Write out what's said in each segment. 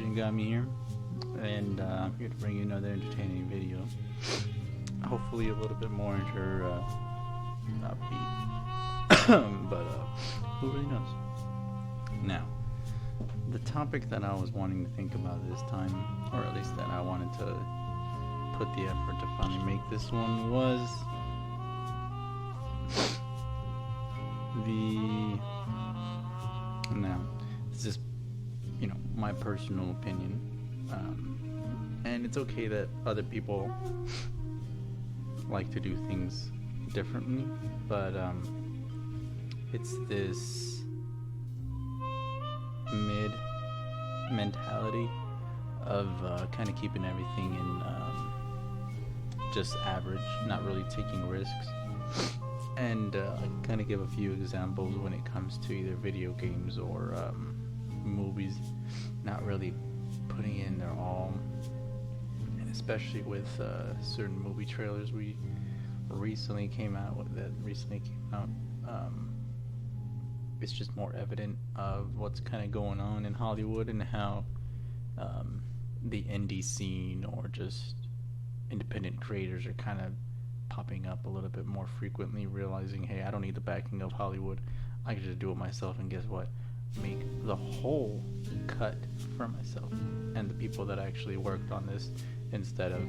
Shinigami got me here, and I'm here to bring you another entertaining video. Hopefully a little bit more upbeat, but who really knows? Now, the topic that I was wanting to think about this time, or at least that I wanted to put the effort to finally make this one, was now, it's just, my personal opinion, and it's okay that other people like to do things differently, but it's this mid mentality of kind of keeping everything in just average, not really taking risks. And kind of give a few examples when it comes to either video games or movies, not really putting in their all, and especially with certain movie trailers we recently came out. It's just more evident of what's kind of going on in Hollywood and how the indie scene or just independent creators are kind of popping up a little bit more frequently, realizing, hey, I don't need the backing of Hollywood. I can just do it myself, and guess what? Make the whole cut for myself and the people that actually worked on this, instead of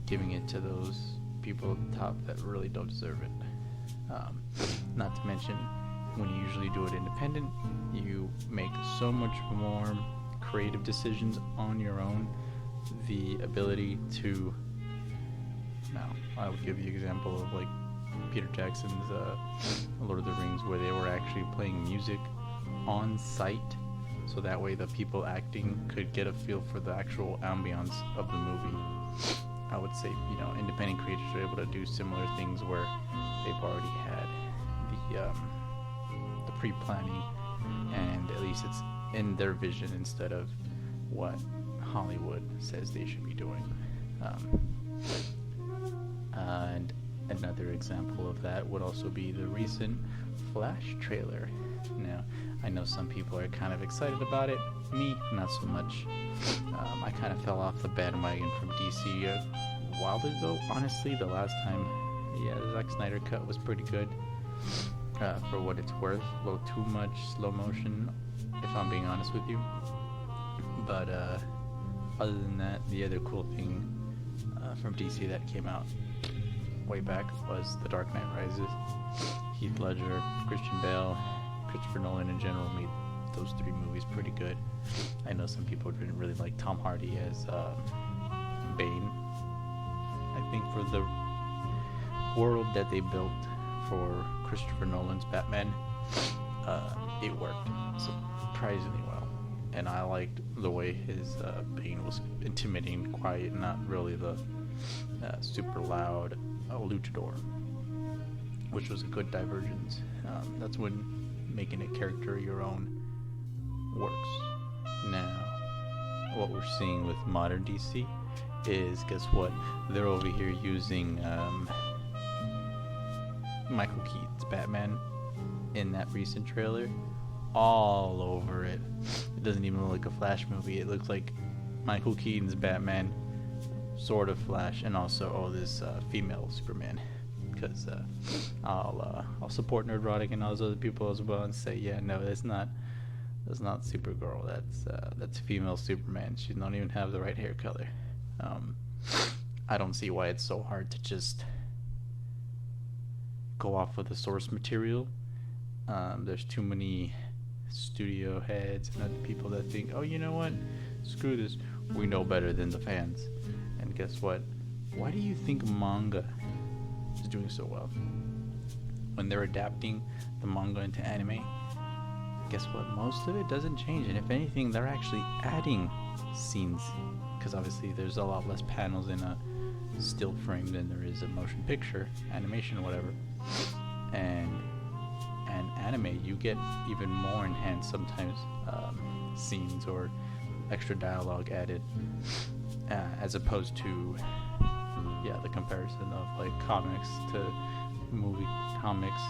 giving it to those people at the top that really don't deserve it. Not to mention, when you usually do it independent, you make so much more creative decisions on your own. The ability to, now I would give you an example of like Peter Jackson's Lord of the Rings, where they were actually playing music on site, so that way the people acting could get a feel for the actual ambience of the movie. I would say, independent creators are able to do similar things where they've already had the pre-planning, and at least it's in their vision instead of what Hollywood says they should be doing. And another example of that would also be the recent Flash trailer. Now, I know some people are kind of excited about it. Me, not so much. I kind of fell off the bandwagon from DC a while ago. Honestly, the last time, the Zack Snyder cut was pretty good. For what it's worth, a little too much slow motion, if I'm being honest with you. But other than that, the other cool thing from DC that came out way back was The Dark Knight Rises. Heath Ledger, Christian Bale, Christopher Nolan in general made those three movies pretty good. I know some people didn't really like Tom Hardy as Bane. I think for the world that they built for Christopher Nolan's Batman, it worked surprisingly well. And I liked the way his Bane was intimidating, quiet, not really the super loud luchador, which was a good divergence. That's when making a character your own works. Now, what we're seeing with modern DC is, guess what? They're over here using Michael Keaton's Batman in that recent trailer all over it. It doesn't even look like a Flash movie. It looks like Michael Keaton's Batman, sort of Flash, and also this female Superman. Because I'll support Nerdrotic and all those other people as well and say, yeah, no, that's not Supergirl. That's female Superman. She don't even have the right hair color. I don't see why it's so hard to just go off of the source material. There's too many studio heads and other people that think, oh, you know what? Screw this. We know better than the fans. And guess what? Why do you think manga is doing so well? When they're adapting the manga into anime, guess what? Most of it doesn't change. And if anything, they're actually adding scenes. Because obviously there's a lot less panels in a still frame than there is a motion picture, animation, or whatever. And anime, you get even more enhanced sometimes scenes or extra dialogue added, as opposed to the comparison of like comics to movie comics.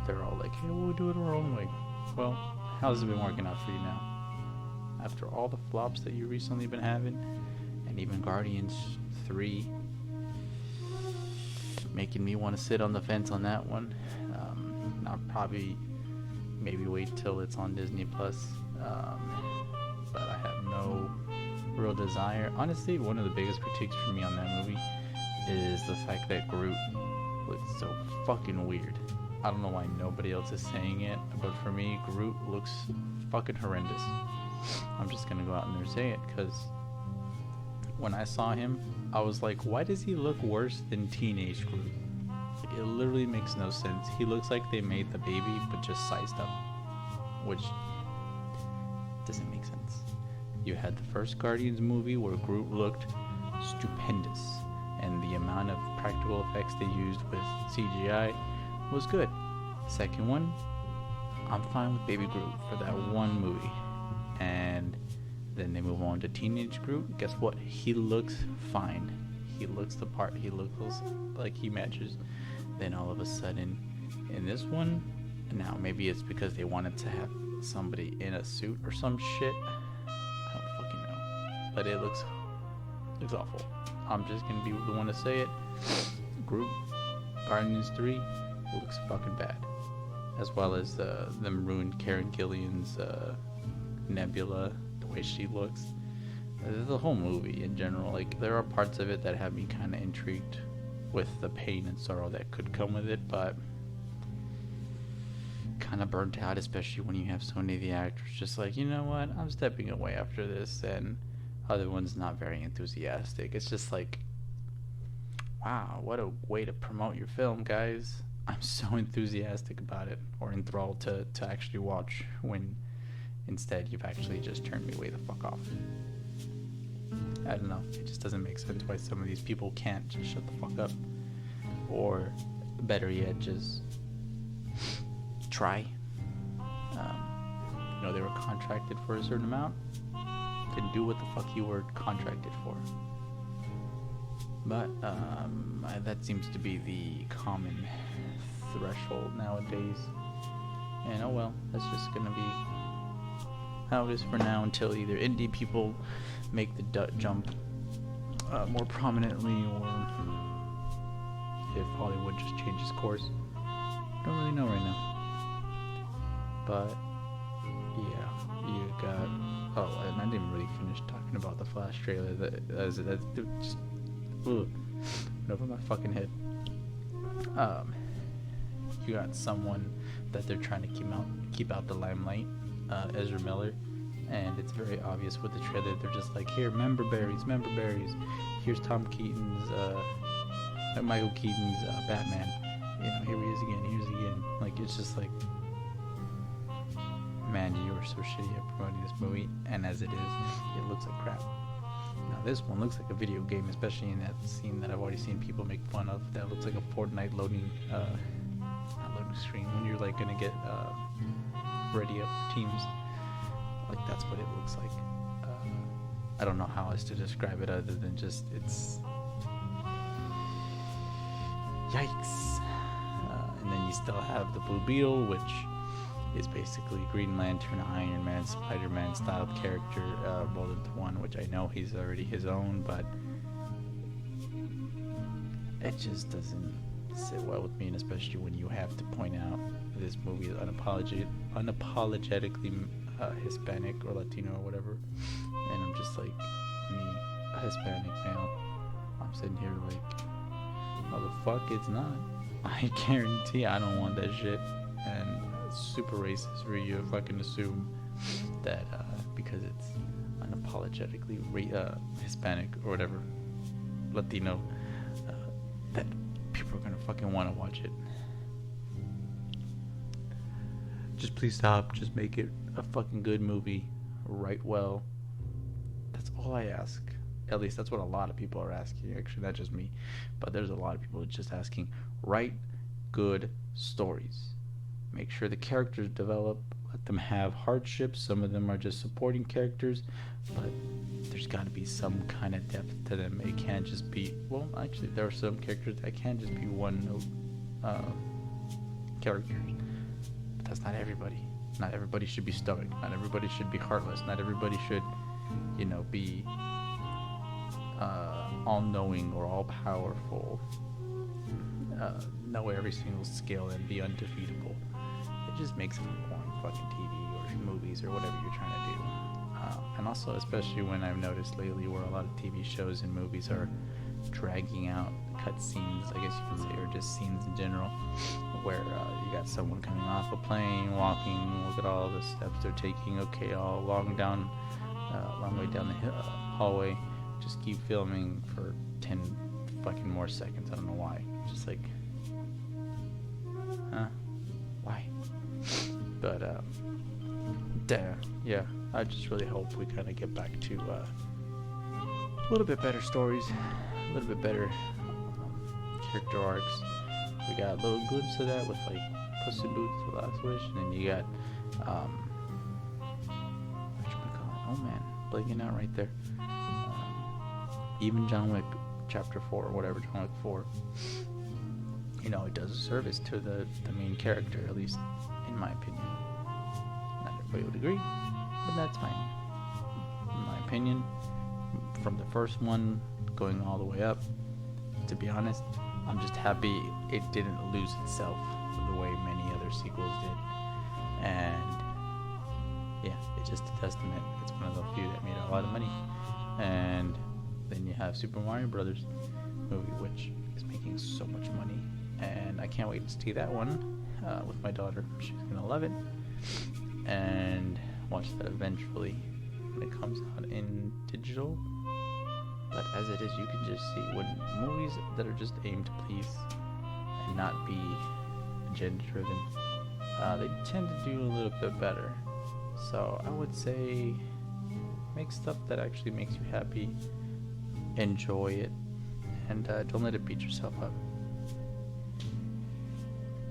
They're all like, hey, we'll do it our own way. Well, how's it been working out for you now? after all the flops that you've recently been having, and even Guardians 3 making me want to sit on the fence on that one. I'll probably maybe wait till it's on Disney Plus, but I have no real desire. Honestly, one of the biggest critiques for me on that movie is the fact that Groot looks so fucking weird. I don't know why nobody else is saying it, but for me, Groot looks fucking horrendous. I'm just gonna go out there and say it, because when I saw him, I was like, why does he look worse than teenage Groot? Like, it literally makes no sense. He looks like they made the baby, but just sized up, which doesn't make sense. You had the first Guardians movie where Groot looked stupendous, and the amount of practical effects they used with CGI was good. Second one, I'm fine with Baby Groot for that one movie. And then they move on to Teenage Groot. Guess what? He looks fine. He looks the part. He looks like he matches. Then all of a sudden, in this one, now maybe it's because they wanted to have somebody in a suit or some shit. I don't fucking know. But it looks awful. I'm just gonna be the one to say it. Groot, Guardians 3 looks fucking bad. As well as them ruined Karen Gillian's Nebula, the way she looks. The whole movie in general, like, there are parts of it that have me kind of intrigued with the pain and sorrow that could come with it, but kind of burnt out, especially when you have so many of the actors just like, you know what, I'm stepping away after this, and other ones not very enthusiastic. It's just like, wow, what a way to promote your film, guys. I'm so enthusiastic about it, or enthralled to actually watch, when instead you've actually just turned me way the fuck off. I don't know, it just doesn't make sense why some of these people can't just shut the fuck up, or better yet, just try. They were contracted for a certain amount, then do what the fuck you were contracted for. But that seems to be the common threshold nowadays, and oh well, that's just gonna be how it is for now, until either indie people make the jump more prominently, or if Hollywood just changes course. Don't really know right now. But yeah, you got, oh, and I didn't really finish talking about the Flash trailer. That's just went over my fucking head. You got someone that they're trying to keep out the limelight, Ezra Miller, and it's very obvious with the trailer. They're just like, here, member berries. Here's Tom Keaton's, Michael Keaton's Batman. Here he is again. Like, it's just like, man, you were so shitty at promoting this movie, and as it is, it looks like crap. Now this one looks like a video game, especially in that scene that I've already seen people make fun of. That looks like a Fortnite loading, not loading screen, when you're like gonna get ready up for teams. Like, that's what it looks like. I don't know how else to describe it other than just, it's yikes. And then you still have the Blue Beetle, which is basically Green Lantern, Iron Man, Spider-Man styled character rolled into one, which I know he's already his own, but it just doesn't sit well with me, and especially when you have to point out this movie is unapologetically Hispanic or Latino or whatever, and I'm just like, me, a Hispanic male, I'm sitting here like, no the fuck it's not. I guarantee I don't want that shit. And it's super racist for you to fucking assume that because it's unapologetically Hispanic or whatever, Latino, that people are gonna fucking want to watch it. Just please stop. Just make it a fucking good movie. Write well. That's all I ask. At least that's what a lot of people are asking. Actually, not just me, but there's a lot of people just asking. Write good stories. Make sure the characters develop. Let them have hardships. Some of them are just supporting characters, but there's got to be some kind of depth to them. It can't just be, well, actually, there are some characters that can just be one note characters, but that's not everybody. Not everybody should be stoic. Not everybody should be heartless. Not everybody should, be all-knowing or all-powerful. Know every single skill and be undefeatable. It just makes for boring fucking TV or movies or whatever you're trying to do. And also, especially when I've noticed lately where a lot of TV shows and movies are dragging out cutscenes, I guess you could say, or just scenes in general, where you got someone coming off a plane, walking, look at all the steps they're taking, okay, all long way down the hallway, just keep filming for 10 fucking more seconds. I don't know why. Just like, why? But yeah, I just really hope we kind of get back to a little bit better stories, a little bit better character arcs. We got a little glimpse of that with like Puss in Boots: The Last Wish, and then you got oh man, blanking out right there. Even John Wick Chapter 4 or whatever, John Wick 4. It does a service to the main character, at least in my opinion. Not everybody would agree, but that's fine. In my opinion, from the first one going all the way up, to be honest, I'm just happy it didn't lose itself the way many other sequels did. And yeah, it's just a testament. It's one of the few that made a lot of money. And then you have Super Mario Brothers movie, which is making so much money. And I can't wait to see that one with my daughter. She's going to love it. And watch that eventually when it comes out in digital. But as it is, you can just see when movies that are just aimed to please and not be agenda driven, they tend to do a little bit better. So I would say make stuff that actually makes you happy, enjoy it, and don't let it beat yourself up.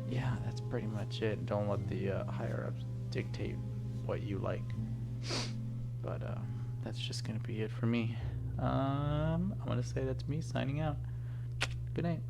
Yeah, that's pretty much it. Don't let the higher ups dictate what you like. But that's just gonna be it for me. I'm gonna say that's me signing out. Good night.